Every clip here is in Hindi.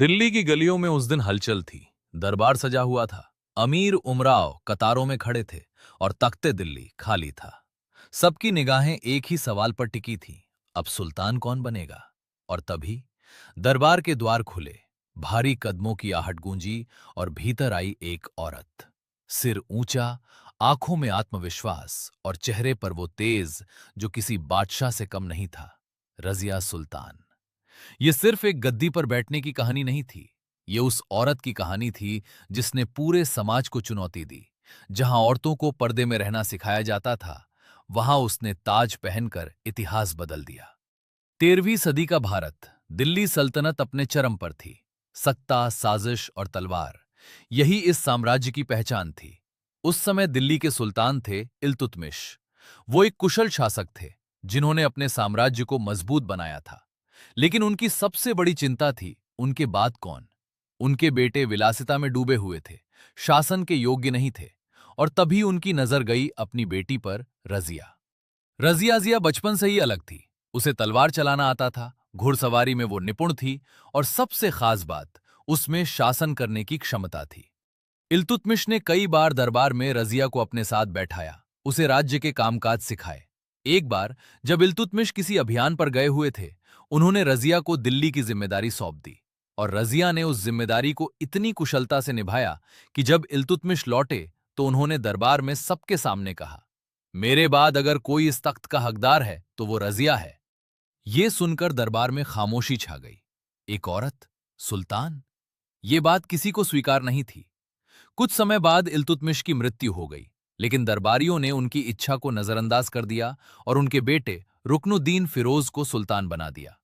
दिल्ली की गलियों में उस दिन हलचल थी। दरबार सजा हुआ था। अमीर उमराव कतारों में खड़े थे और तख्ते दिल्ली खाली था। सबकी निगाहें एक ही सवाल पर टिकी थी, अब सुल्तान कौन बनेगा। और तभी दरबार के द्वार खुले, भारी कदमों की आहट गूंजी और भीतर आई एक औरत। सिर ऊंचा, आंखों में आत्मविश्वास और चेहरे पर वो तेज जो किसी बादशाह से कम नहीं था। रजिया सुल्तान। ये सिर्फ एक गद्दी पर बैठने की कहानी नहीं थी। ये उस औरत की कहानी थी जिसने पूरे समाज को चुनौती दी। जहां औरतों को पर्दे में रहना सिखाया जाता था, वहां उसने ताज पहनकर इतिहास बदल दिया। 13वीं सदी का भारत, दिल्ली सल्तनत अपने चरम पर थी। सत्ता, साजिश और तलवार, यही इस साम्राज्य की पहचान थी। उस समय दिल्ली के सुल्तान थे इल्तुतमिश। वो एक कुशल शासक थे जिन्होंने अपने साम्राज्य को मजबूत बनाया था। लेकिन उनकी सबसे बड़ी चिंता थी उनके बाद कौन। उनके बेटे विलासिता में डूबे हुए थे, शासन के योग्य नहीं थे। और तभी उनकी नजर गई अपनी बेटी पर, रजिया। रजिया बचपन से ही अलग थी। उसे तलवार चलाना आता था, घुड़सवारी में वो निपुण थी और सबसे खास बात, उसमें शासन करने की क्षमता थी। इल्तुतमिश ने कई बार दरबार में रजिया को अपने साथ बैठाया, उसे राज्य के कामकाज सिखाए। एक बार जब इल्तुतमिश किसी अभियान पर गए हुए थे, उन्होंने रजिया को दिल्ली की जिम्मेदारी सौंप दी। और रजिया ने उस जिम्मेदारी को इतनी कुशलता से निभाया कि जब इल्तुतमिश लौटे तो उन्होंने दरबार में सबके सामने कहा, मेरे बाद अगर कोई इस तख्त का हकदार है तो वो रजिया है। ये सुनकर दरबार में खामोशी छा गई। एक औरत, सुल्तान, ये बात किसी को स्वीकार नहीं थी। कुछ समय बाद इल्तुतमिश की मृत्यु हो गई, लेकिन दरबारियों ने उनकी इच्छा को नजरअंदाज कर दिया और उनके बेटे रुकनुद्दीन फिरोज को सुल्तान बना दिया।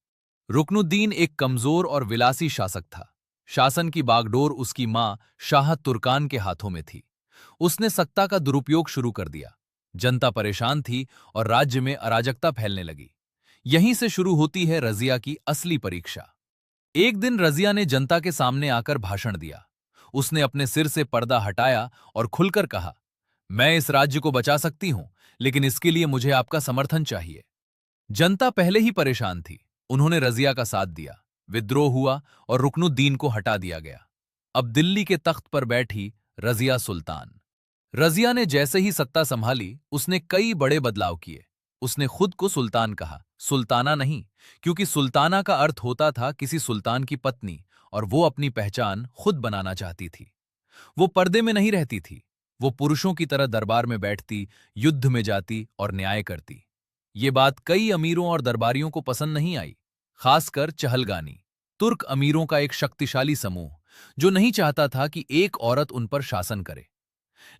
रुकनुद्दीन एक कमजोर और विलासी शासक था। शासन की बागडोर उसकी मां शाह तुर्कान के हाथों में थी। उसने सत्ता का दुरुपयोग शुरू कर दिया। जनता परेशान थी और राज्य में अराजकता फैलने लगी। यहीं से शुरू होती है रजिया की असली परीक्षा। एक दिन रजिया ने जनता के सामने आकर भाषण दिया। उसने अपने सिर से पर्दा हटाया और खुलकर कहा, मैं इस राज्य को बचा सकती हूं, लेकिन इसके लिए मुझे आपका समर्थन चाहिए। जनता पहले ही परेशान थी। उन्होंने रजिया का साथ दिया। विद्रोह हुआ और रुकनुद्दीन को हटा दिया गया। अब दिल्ली के तख्त पर बैठी रजिया सुल्तान। रजिया ने जैसे ही सत्ता संभाली, उसने कई बड़े बदलाव किए। उसने खुद को सुल्तान कहा, सुल्ताना नहीं, क्योंकि सुल्ताना का अर्थ होता था किसी सुल्तान की पत्नी, और वो अपनी पहचान खुद बनाना चाहती थी। वो पर्दे में नहीं रहती थी। वो पुरुषों की तरह दरबार में बैठती, युद्ध में जाती और न्याय करती। ये बात कई अमीरों और दरबारियों को पसंद नहीं आई, खासकर चहलगानी, तुर्क अमीरों का एक शक्तिशाली समूह, जो नहीं चाहता था कि एक औरत उन पर शासन करे।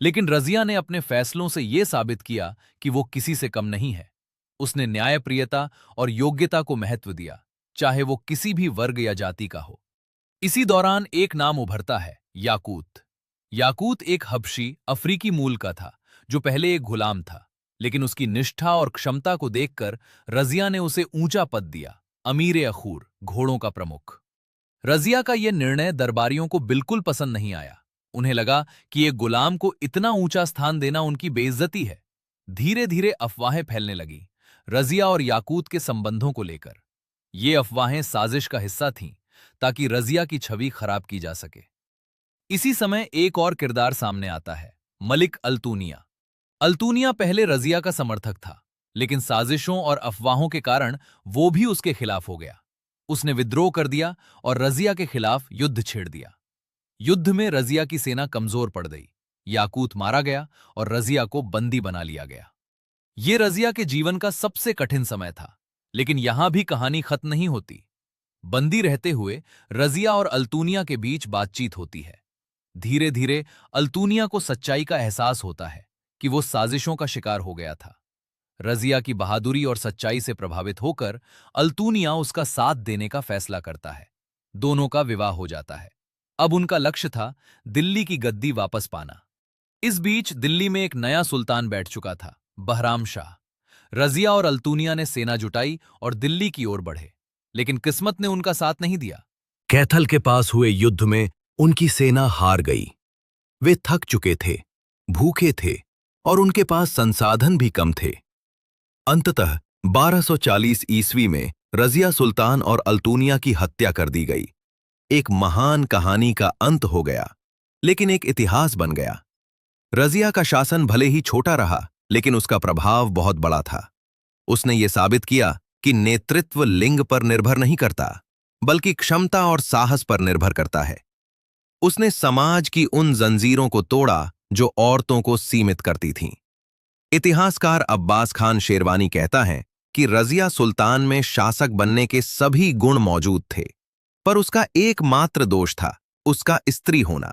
लेकिन रजिया ने अपने फैसलों से यह साबित किया कि वो किसी से कम नहीं है। उसने न्यायप्रियता और योग्यता को महत्व दिया, चाहे वो किसी भी वर्ग या जाति का हो। इसी दौरान एक नाम उभरता है, याकूत। याकूत एक हबशी अफ्रीकी मूल का था, जो पहले एक गुलाम था। लेकिन उसकी निष्ठा और क्षमता को देखकर रजिया ने उसे ऊंचा पद दिया, अमीर अखूर, घोड़ों का प्रमुख। रजिया का यह निर्णय दरबारियों को बिल्कुल पसंद नहीं आया। उन्हें लगा कि एक गुलाम को इतना ऊंचा स्थान देना उनकी बेइज्जती है। धीरे धीरे अफवाहें फैलने लगी रजिया और याकूत के संबंधों को लेकर। ये अफवाहें साजिश का हिस्सा थीं, ताकि रजिया की छवि खराब की जा सके। इसी समय एक और किरदार सामने आता है, मलिक अल्तूनिया। अल्तूनिया पहले रजिया का समर्थक था, लेकिन साजिशों और अफवाहों के कारण वो भी उसके खिलाफ हो गया। उसने विद्रोह कर दिया और रजिया के खिलाफ युद्ध छेड़ दिया। युद्ध में रजिया की सेना कमजोर पड़ गई। याकूत मारा गया और रजिया को बंदी बना लिया गया। ये रजिया के जीवन का सबसे कठिन समय था। लेकिन यहां भी कहानी खत्म नहीं होती। बंदी रहते हुए रजिया और अल्तूनिया के बीच बातचीत होती है। धीरे धीरे अल्तूनिया को सच्चाई का एहसास होता है कि वो साजिशों का शिकार हो गया था। रजिया की बहादुरी और सच्चाई से प्रभावित होकर अल्तूनिया उसका साथ देने का फैसला करता है। दोनों का विवाह हो जाता है। अब उनका लक्ष्य था दिल्ली की गद्दी वापस पाना। इस बीच दिल्ली में एक नया सुल्तान बैठ चुका था, बहराम शाह। रजिया और अल्तूनिया ने सेना जुटाई और दिल्ली की ओर बढ़े, लेकिन किस्मत ने उनका साथ नहीं दिया। कैथल के पास हुए युद्ध में उनकी सेना हार गई। वे थक चुके थे, भूखे थे और उनके पास संसाधन भी कम थे। अंततः 1240 ईस्वी में रजिया सुल्तान और अल्तूनिया की हत्या कर दी गई। एक महान कहानी का अंत हो गया, लेकिन एक इतिहास बन गया। रजिया का शासन भले ही छोटा रहा, लेकिन उसका प्रभाव बहुत बड़ा था। उसने ये साबित किया कि नेतृत्व लिंग पर निर्भर नहीं करता, बल्कि क्षमता और साहस पर निर्भर करता है। उसने समाज की उन जंजीरों को तोड़ा जो औरतों को सीमित करती थीं। इतिहासकार अब्बास खान शेरवानी कहता है कि रजिया सुल्तान में शासक बनने के सभी गुण मौजूद थे, पर उसका एकमात्र दोष था उसका स्त्री होना।